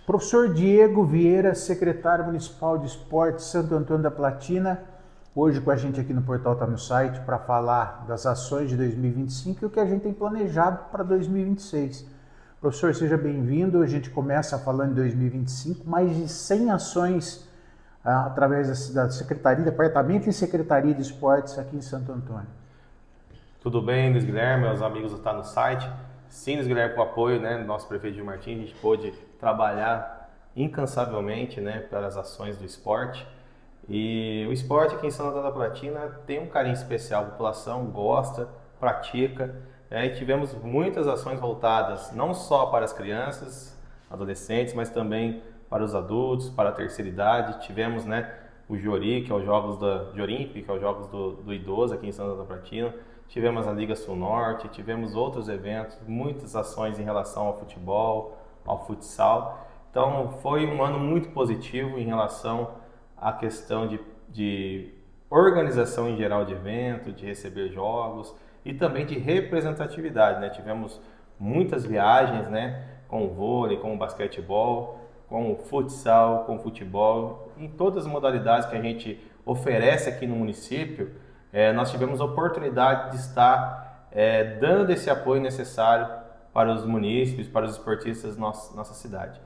Professor Diego Vieira, secretário municipal de esportes Santo Antônio da Platina, hoje com a gente aqui no Portal Tá no Site para falar das ações de 2025 e o que a gente tem planejado para 2026. Professor, seja bem-vindo. A gente começa falando em 2025, mais de 100 ações através da Secretaria, Departamento e Secretaria de Esportes aqui em Santo Antônio. Tudo bem, Luiz Guilherme, meus amigos do Tá no Site. Sim, Luiz Guilherme, com o apoio do nosso prefeito Gil Martins, a gente pôde trabalhar incansavelmente para as ações do esporte. E o esporte aqui em Santo Antônio da Platina tem um carinho especial, a população gosta, pratica. E tivemos muitas ações voltadas não só para as crianças, adolescentes, mas também para os adultos, para a terceira idade. Tivemos o Jori, que é os Jogos da Jorimp, que é os Jogos do Idoso aqui em Santo Antônio da Platina. Tivemos a Liga Sul Norte, tivemos outros eventos, muitas ações em relação ao futebol, ao futsal. Então foi um ano muito positivo em relação à questão de organização em geral de evento, de receber jogos e também de representatividade. Tivemos muitas viagens com o vôlei, com o basquetebol, com o futsal, com o futebol, em todas as modalidades que a gente oferece aqui no município. Nós tivemos a oportunidade de estar dando esse apoio necessário para os munícipes, para os esportistas da nossa cidade.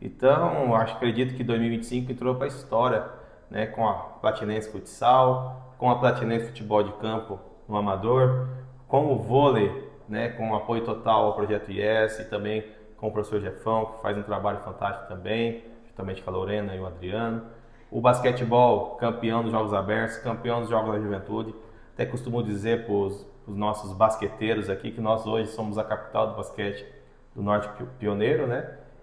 Então, acredito que 2025 entrou para a história, com a Platinense Futsal, com a Platinense Futebol de Campo no Amador, com o vôlei, com o apoio total ao Projeto IES e também com o professor Jefão, que faz um trabalho fantástico também, juntamente com a Lorena e o Adriano. O basquetebol, campeão dos Jogos Abertos, campeão dos Jogos da Juventude. Até costumo dizer para os nossos basqueteiros aqui que nós hoje somos a capital do basquete do Norte Pioneiro,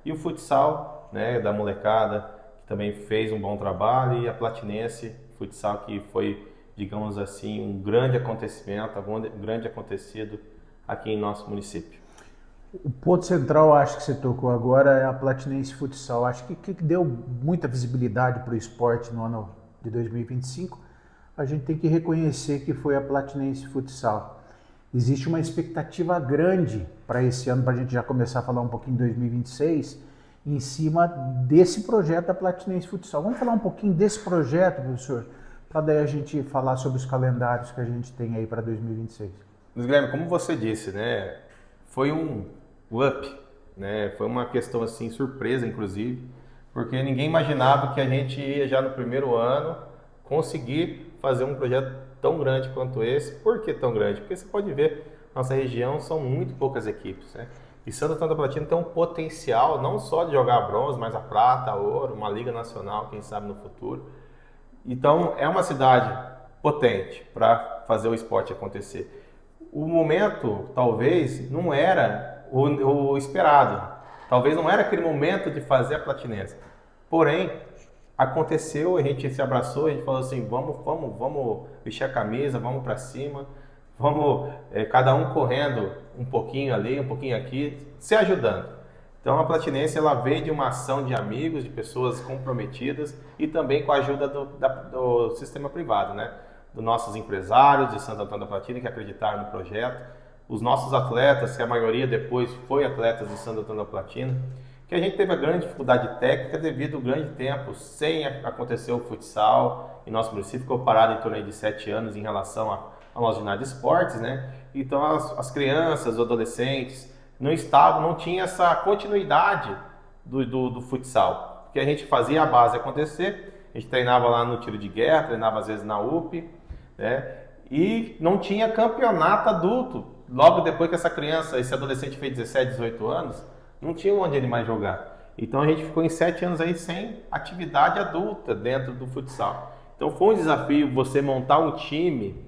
E o futsal, da molecada, que também fez um bom trabalho, e a Platinense Futsal, que foi, digamos assim, um grande acontecimento, um grande acontecido aqui em nosso município. O ponto central, acho que você tocou agora, é a Platinense Futsal. Acho que deu muita visibilidade para o esporte no ano de 2025. A gente tem que reconhecer que foi a Platinense Futsal. Existe uma expectativa grande para esse ano, para a gente já começar a falar um pouquinho de 2026, em cima desse projeto da Platinense Futsal. Vamos falar um pouquinho desse projeto, professor, para daí a gente falar sobre os calendários que a gente tem aí para 2026. Luiz Guilherme, como você disse, foi um up, Foi uma questão assim surpresa, inclusive, porque ninguém imaginava que a gente ia já no primeiro ano conseguir fazer um projeto tão grande quanto esse. Por que tão grande? Porque você pode ver, nossa região são muito poucas equipes, E Santo Antônio da Platina tem um potencial não só de jogar bronze, mas a prata, a ouro, uma liga nacional, quem sabe no futuro. Então é uma cidade potente para fazer o esporte acontecer. O momento, talvez, não era o esperado. Talvez não era aquele momento de fazer a Platinense. Porém, aconteceu, a gente se abraçou, a gente falou assim, vamos vestir a camisa, vamos para cima, vamos cada um correndo um pouquinho ali, um pouquinho aqui, se ajudando. Então a Platinense ela veio de uma ação de amigos, de pessoas comprometidas e também com a ajuda do sistema privado, Dos nossos empresários de Santo Antônio da Platina que acreditaram no projeto, os nossos atletas, que a maioria depois foi atletas de Santo Antônio da Platina, que a gente teve a grande dificuldade técnica devido ao grande tempo sem acontecer o futsal, e nosso município ficou parado em torno de 7 anos em relação ao nosso ginásio de esportes, Então as crianças, os adolescentes não tinha essa continuidade do futsal, porque a gente fazia a base acontecer, a gente treinava lá no tiro de guerra, treinava às vezes na UP, e não tinha campeonato adulto. Logo depois que essa criança, esse adolescente fez 17, 18 anos, não tinha onde ele mais jogar. Então a gente ficou em 7 anos aí sem atividade adulta dentro do futsal. Então foi um desafio você montar um time,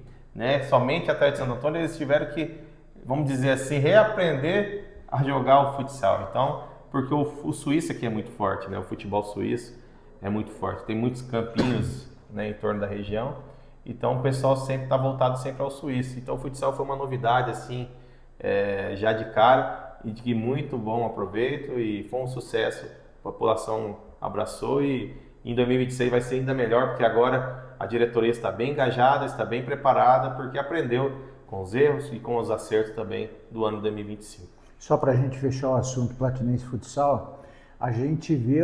somente atrás de Santo Antônio, eles tiveram que, vamos dizer assim, reaprender a jogar o futsal. Então, porque o suíço aqui é muito forte, O futebol suíço é muito forte. Tem muitos campinhos, em torno da região. Então o pessoal sempre está voltado sempre ao suíço. Então o futsal foi uma novidade assim, já de cara, e de muito bom aproveito e foi um sucesso. A população abraçou e em 2026 vai ser ainda melhor, porque agora a diretoria está bem engajada, está bem preparada, porque aprendeu com os erros e com os acertos também do ano 2025. Só para a gente fechar o assunto Platinense Futsal, a gente vê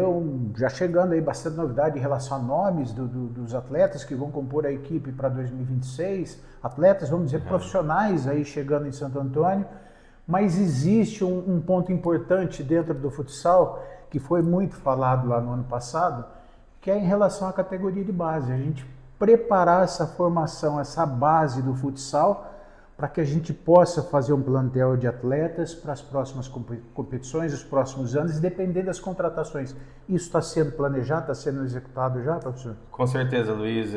já chegando aí bastante novidade em relação a nomes dos atletas que vão compor a equipe para 2026, atletas, vamos dizer, profissionais aí chegando em Santo Antônio, mas existe um ponto importante dentro do futsal, que foi muito falado lá no ano passado, que é em relação à categoria de base, a gente preparar essa formação, essa base do futsal, para que a gente possa fazer um plantel de atletas para as próximas competições, os próximos anos, dependendo das contratações. Isso está sendo planejado, está sendo executado já, professor? Com certeza, Luiz.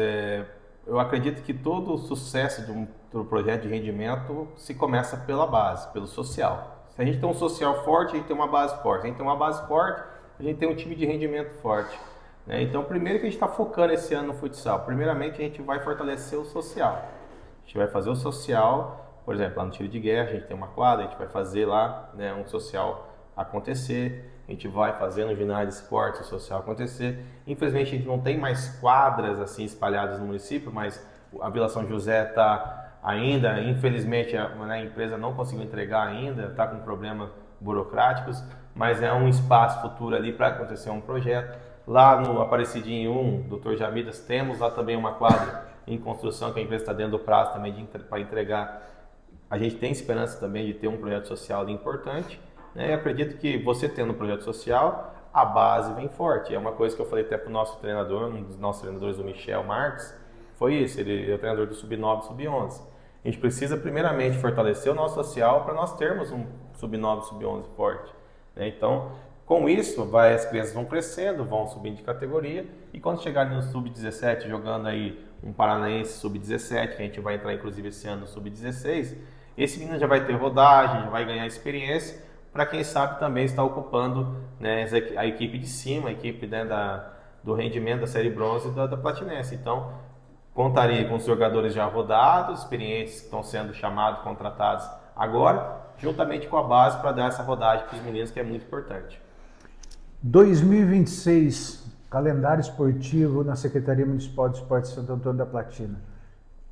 Eu acredito que todo o sucesso do projeto de rendimento se começa pela base, pelo social. Se a gente tem um social forte, a gente tem uma base forte. Se a gente tem uma base forte, a gente tem um time de rendimento forte. Né? Então, primeiro que a gente está focando esse ano no futsal. Primeiramente, a gente vai fortalecer o social. A gente vai fazer o social, por exemplo, lá no tiro de guerra, a gente tem uma quadra, a gente vai fazer lá, né, um social acontecer, a gente vai fazer no ginásio de esportes o social acontecer. Infelizmente a gente não tem mais quadras assim espalhadas no município, mas a Vila São José está ainda, infelizmente a empresa não conseguiu entregar ainda, está com problemas burocráticos, mas é um espaço futuro ali para acontecer um projeto. Lá no Aparecidinho 1, Dr. Jamidas, temos lá também uma quadra em construção, que a empresa está dentro do prazo também para entregar. A gente tem esperança também de ter um projeto social ali importante, né? E acredito que você tendo um projeto social, a base vem forte. É uma coisa que eu falei até para o nosso treinador, um dos nossos treinadores, o Michel Marques, foi isso, ele é o treinador do Sub-9 e Sub-11. A gente precisa primeiramente fortalecer o nosso social para nós termos um Sub-9 e Sub-11 forte, né? Então, com isso, as crianças vão crescendo, vão subindo de categoria, e quando chegarem no Sub-17, jogando aí um paranaense Sub-17, que a gente vai entrar inclusive esse ano no Sub-16, esse menino já vai ter rodagem, já vai ganhar experiência, para quem sabe também estar ocupando, né, a equipe de cima, a equipe, né, do rendimento da série bronze e da Platinense. Então, contaria com os jogadores já rodados, experientes, que estão sendo chamados, contratados agora, juntamente com a base para dar essa rodagem para os meninos, que é muito importante. 2026, calendário esportivo na Secretaria Municipal de Esportes de Santo Antônio da Platina.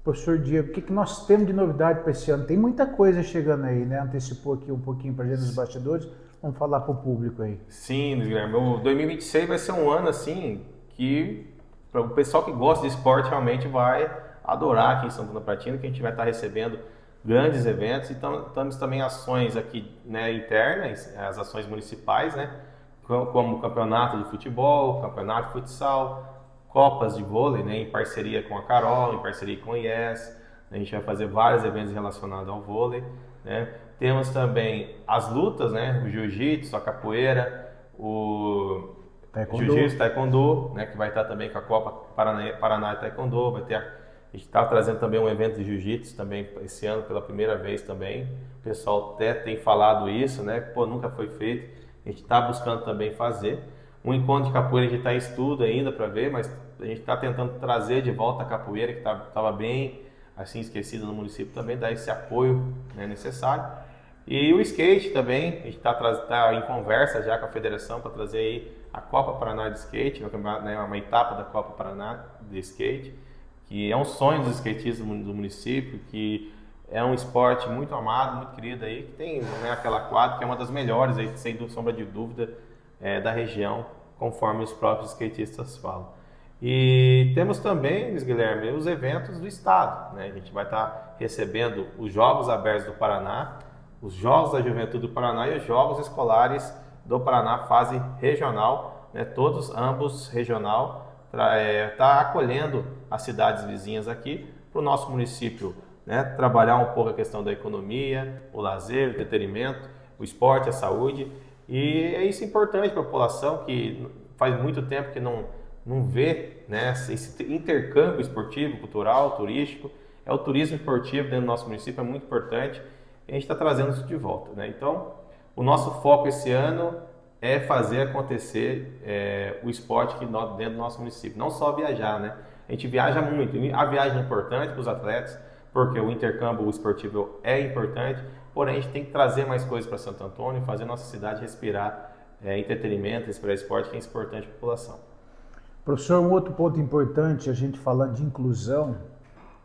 Professor Diego, o que nós temos de novidade para esse ano? Tem muita coisa chegando aí, né? Antecipou aqui um pouquinho para gente nos bastidores. Vamos falar para o público aí. Sim, Luiz Guilherme. O 2026 vai ser um ano assim que para o pessoal que gosta de esporte realmente vai adorar aqui em Santana Platina, que a gente vai estar recebendo grandes eventos. Então, temos também ações aqui, né, internas, as ações municipais, né? Como campeonato de futebol, campeonato de futsal, copas de vôlei, né, em parceria com a Carol, em parceria com a IES. A gente vai fazer vários eventos relacionados ao vôlei, né? Temos também as lutas, né, o jiu-jitsu, a capoeira, o jiu-jitsu, taekwondo, né, que vai estar também com a Copa Paraná de Taekwondo. A gente está trazendo também um evento de jiu-jitsu também esse ano pela primeira vez também. O pessoal até tem falado isso, né, pô, nunca foi feito. A gente está buscando também fazer. Um encontro de capoeira a gente está em estudo ainda para ver, mas a gente está tentando trazer de volta a capoeira, que estava bem assim esquecida no município também, dar esse apoio, né, necessário. E o skate também, a gente está em conversa já com a federação para trazer aí a Copa Paraná de Skate, né, uma etapa da Copa Paraná de Skate, que é um sonho dos skatistas do município, que é um esporte muito amado, muito querido aí, que tem, né, aquela quadra que é uma das melhores aí, sem sombra de dúvida, da região, conforme os próprios skatistas falam. E temos também, Luiz Guilherme, os eventos do estado, né? A gente vai estar recebendo os Jogos Abertos do Paraná, os Jogos da Juventude do Paraná e os Jogos Escolares do Paraná, fase regional, né? Todos, ambos regional, tá acolhendo as cidades vizinhas aqui para o nosso município, né? Trabalhar um pouco a questão da economia, o lazer, o entretenimento, o esporte, a saúde. E é isso importante para a população que faz muito tempo que não vê, né, esse intercâmbio esportivo, cultural, turístico. O turismo esportivo dentro do nosso município é muito importante e a gente está trazendo isso de volta, né? Então, o nosso foco esse ano é fazer acontecer o esporte aqui dentro do nosso município. Não só viajar, né? A gente viaja muito. A viagem é importante para os atletas, porque o intercâmbio esportivo é importante, porém a gente tem que trazer mais coisas para Santo Antônio e fazer a nossa cidade respirar entretenimento, respirar esporte, que é importante para a população. Professor, um outro ponto importante, a gente falando de inclusão,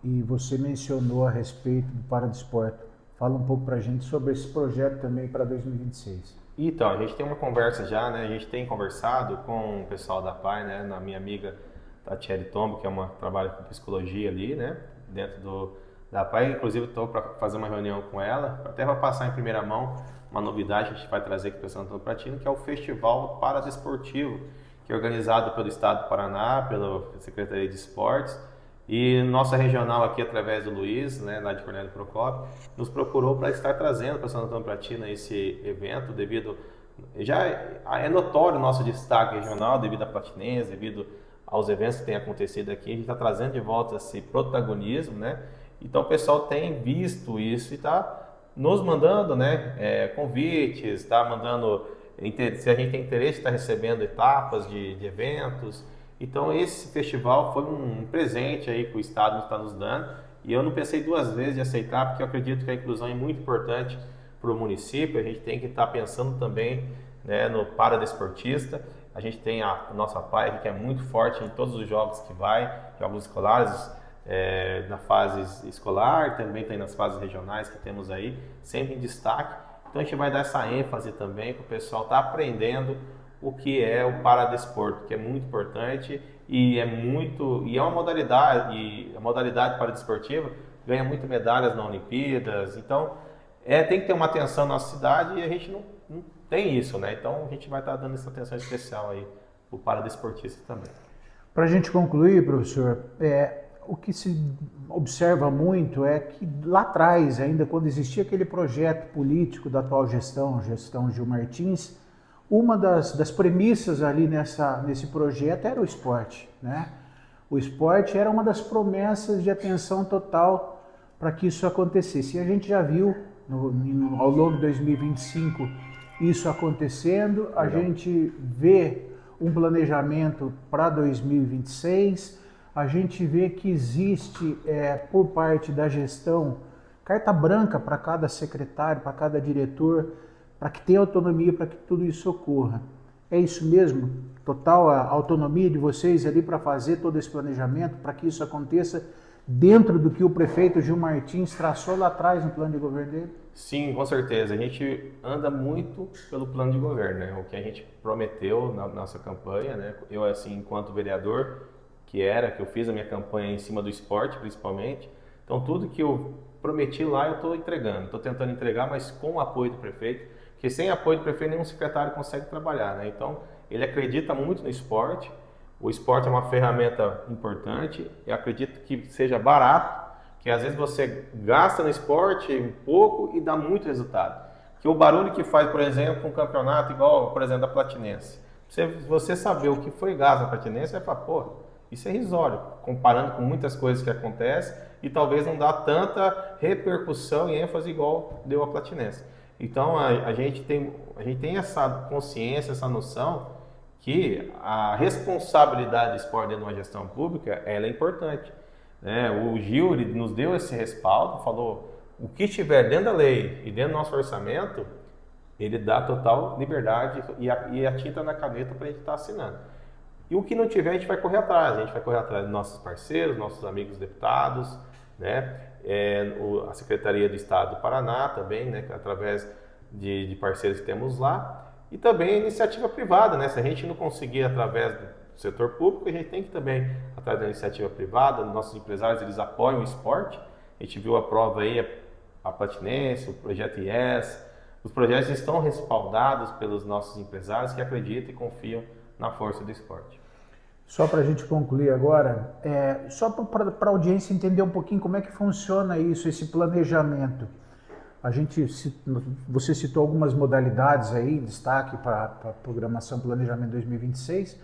e você mencionou a respeito do Paradesporto. Fala um pouco para a gente sobre esse projeto também para 2026. Então, a gente tem uma conversa já, né? A gente tem conversado com o pessoal da PAI, né? Na minha amiga Tatiele Tombo, que é uma trabalha com psicologia ali, né? Dentro da PAI, inclusive estou para fazer uma reunião com ela, até para passar em primeira mão uma novidade que a gente vai trazer aqui para Santo Antônio Platino, que é o Festival Paradesportivo, que é organizado pelo Estado do Paraná, pela Secretaria de Esportes, e nossa regional aqui, através do Luiz, né, lá de Cornélio Procópio, nos procurou para estar trazendo para Santo Antônio Platina esse evento, devido, já é notório o nosso destaque regional, devido à Platinense, devido aos eventos que têm acontecido aqui, a gente está trazendo de volta esse protagonismo, né? Então o pessoal tem visto isso e está nos mandando, né, convites, está mandando, se a gente tem interesse, está recebendo etapas de eventos. Então esse festival foi um presente aí que o Estado está nos dando e eu não pensei duas vezes em aceitar, porque eu acredito que a inclusão é muito importante para o município. A gente tem que estar pensando também, né, no paradesportista. A gente tem a nossa PAI que é muito forte em todos os jogos que vai, jogos escolares, na fase escolar, também tem nas fases regionais que temos aí, sempre em destaque. Então a gente vai dar essa ênfase também para o pessoal estar aprendendo o que é o paradesporto, que é muito importante e é uma modalidade, e a modalidade paradesportiva ganha muito medalhas na Olimpíadas. Então tem que ter uma atenção na nossa cidade e a gente não tem isso, né? Então a gente vai estar dando essa atenção especial aí para o paradesportista também. Para a gente concluir, professor, o que se observa muito é que lá atrás, ainda quando existia aquele projeto político da atual gestão Gil Martins, uma das premissas ali nesse projeto era o esporte, né? O esporte era uma das promessas de atenção total para que isso acontecesse. E a gente já viu ao longo de 2025 isso acontecendo, a gente vê um planejamento para 2026, a gente vê que existe, por parte da gestão, carta branca para cada secretário, para cada diretor, para que tenha autonomia para que tudo isso ocorra. É isso mesmo? Total a autonomia de vocês ali para fazer todo esse planejamento, para que isso aconteça dentro do que o prefeito Gil Martins traçou lá atrás no plano de governo dele? Sim, com certeza. A gente anda muito pelo plano de governo, né? O que a gente prometeu na nossa campanha, né? Eu, assim, enquanto vereador, que eu fiz a minha campanha em cima do esporte, principalmente. Então, tudo que eu prometi lá, eu estou entregando. Estou tentando entregar, mas com o apoio do prefeito, porque sem apoio do prefeito, nenhum secretário consegue trabalhar, né? Então, ele acredita muito no esporte. O esporte é uma ferramenta importante. Eu acredito que seja barato, que às vezes você gasta no esporte um pouco e dá muito resultado. Que o barulho que faz, por exemplo, um campeonato igual, por exemplo, da Platinense. Você saber o que foi gasto na Platinense, vai falar, pô, isso é irrisório, comparando com muitas coisas que acontecem e talvez não dá tanta repercussão e ênfase igual deu a Platinense. Então a gente tem essa consciência, essa noção que a responsabilidade do esporte dentro de uma gestão pública, ela é importante. O Gil ele nos deu esse respaldo, falou o que estiver dentro da lei e dentro do nosso orçamento, ele dá total liberdade e a tinta na caneta para a gente estar assinando. E o que não tiver, a gente vai correr atrás. A gente vai correr atrás dos nossos parceiros, nossos amigos deputados, né? A Secretaria do Estado do Paraná também, né? Através de parceiros que temos lá. E também a iniciativa privada, né? Se a gente não conseguir através do setor público, a gente tem que também, através da iniciativa privada, nossos empresários, eles apoiam o esporte. A gente viu a prova aí, a Platinense, o Projeto IES. Os projetos estão respaldados pelos nossos empresários que acreditam e confiam na força do esporte. Só para a gente concluir agora, só para a audiência entender um pouquinho como é que funciona isso, esse planejamento. Você citou algumas modalidades aí, destaque para a programação Planejamento 2026,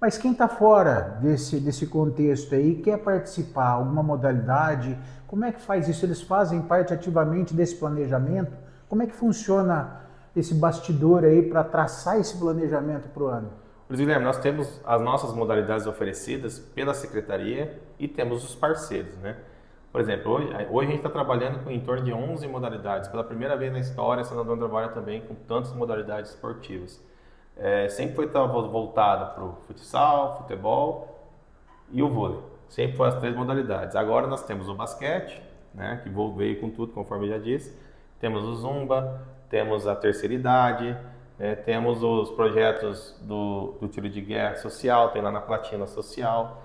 mas quem está fora desse contexto aí, quer participar, alguma modalidade, como é que faz isso? Eles fazem parte ativamente desse planejamento? Como é que funciona esse bastidor aí para traçar esse planejamento para o ano? Luiz Guilherme, nós temos as nossas modalidades oferecidas pela Secretaria e temos os parceiros, né? Por exemplo, hoje a gente está trabalhando com em torno de 11 modalidades. Pela primeira vez na história, a Santo Antônio trabalha também com tantas modalidades esportivas. Sempre foi voltado para o futsal, futebol e o vôlei. Sempre foram as três modalidades. Agora nós temos o basquete, né, que veio com tudo, conforme eu já disse. Temos o zumba, temos a terceira idade, Temos os projetos do tiro de guerra social, tem lá na Platina Social,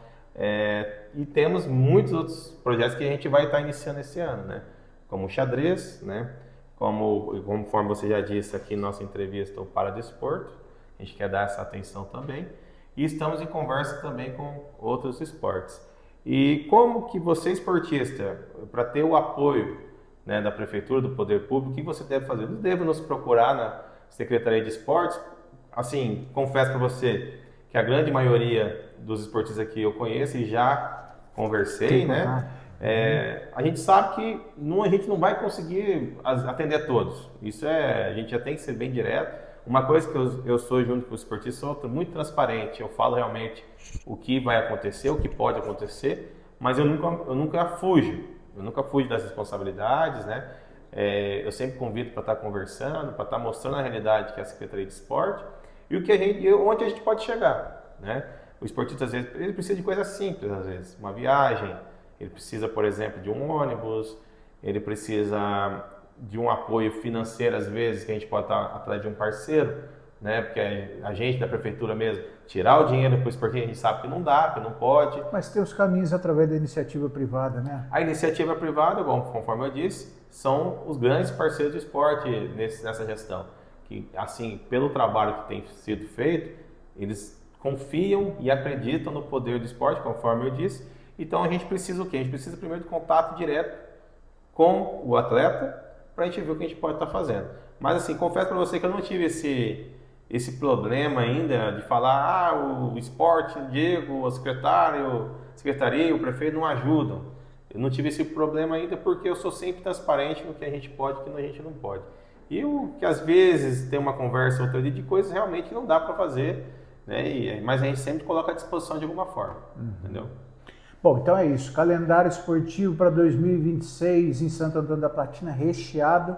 e temos muitos outros projetos que a gente vai estar iniciando esse ano, né? Como o xadrez, né? Conforme você já disse aqui na nossa entrevista, o Paradesporto, a gente quer dar essa atenção também, e estamos em conversa também com outros esportes. E como que você, esportista, para ter o apoio, né, da Prefeitura, do Poder Público, o que você deve fazer? Você deve nos procurar na Secretaria de Esportes. Assim, confesso para você que a grande maioria dos esportistas aqui eu conheço e já conversei, né? A gente sabe que a gente não vai conseguir atender a todos. Isso a gente já tem que ser bem direto. Uma coisa que eu sou junto com os esportistas, sou muito transparente. Eu falo realmente o que vai acontecer, o que pode acontecer, mas eu nunca fujo. Eu nunca fujo das responsabilidades, né? Eu sempre convido para estar conversando, para estar mostrando a realidade que é a Secretaria de Esporte e onde a gente pode chegar, né? O esportista, às vezes, ele precisa de coisas simples, às vezes, uma viagem, ele precisa, por exemplo, de um ônibus, ele precisa de um apoio financeiro, às vezes, que a gente pode estar atrás de um parceiro, né? Porque a gente da prefeitura mesmo, tirar o dinheiro para o esportista, a gente sabe que não dá, que não pode. Mas tem os caminhos através da iniciativa privada, né? A iniciativa privada, bom, conforme eu disse, são os grandes parceiros do esporte nessa gestão. Que, assim, pelo trabalho que tem sido feito, eles confiam e acreditam no poder do esporte, conforme eu disse. Então a gente precisa o quê? A gente precisa primeiro de contato direto com o atleta para a gente ver o que a gente pode estar fazendo. Mas assim, confesso para você que eu não tive esse problema ainda de falar, o esporte, o Diego, a secretaria, o prefeito não ajudam. Eu não tive esse problema ainda porque eu sou sempre transparente no que a gente pode e o que a gente não pode. E o que às vezes tem uma conversa outra dia de coisas realmente não dá para fazer, né? Mas a gente sempre coloca à disposição de alguma forma, entendeu? Bom, então é isso. Calendário esportivo para 2026 em Santo Antônio da Platina recheado.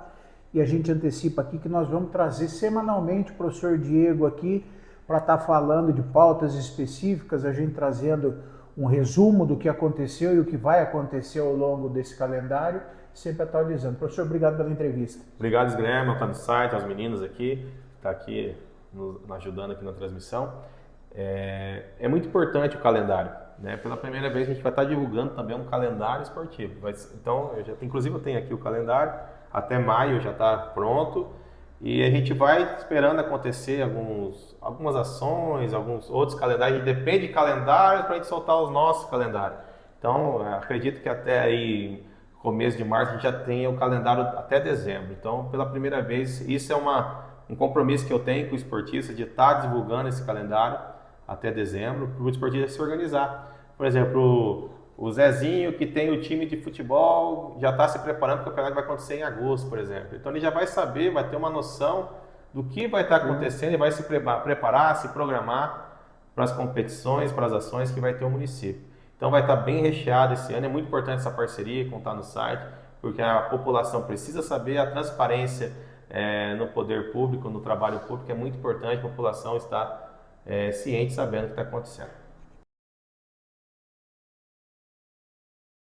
E a gente antecipa aqui que nós vamos trazer semanalmente o professor Diego aqui para estar falando de pautas específicas, a gente trazendo um resumo do que aconteceu e o que vai acontecer ao longo desse calendário, sempre atualizando. Professor, obrigado pela entrevista. Obrigado, Guilherme, está no site, aos meninos aqui, está aqui nos ajudando aqui na transmissão. É muito importante o calendário, né? Pela primeira vez a gente vai estar divulgando também um calendário esportivo. Então, inclusive eu tenho aqui o calendário, até maio já está pronto e a gente vai esperando acontecer algumas ações, alguns outros calendários. A gente depende de calendários para a gente soltar os nossos calendários. Então, acredito que até aí começo de março a gente já tenha o calendário até dezembro. Então, pela primeira vez, isso é um compromisso que eu tenho com o esportista de estar divulgando esse calendário até dezembro, para o esportista se organizar. Por exemplo, o Zezinho, que tem o time de futebol, já está se preparando para o campeonato que vai acontecer em agosto, por exemplo. Então ele já vai saber, vai ter uma noção do que vai estar acontecendo e vai se preparar, se programar para as competições, para as ações que vai ter o município. Então vai estar bem recheado esse ano, é muito importante essa parceria, contar no site, porque a população precisa saber, a transparência no poder público, no trabalho público é muito importante, a população estar ciente, sabendo o que está acontecendo.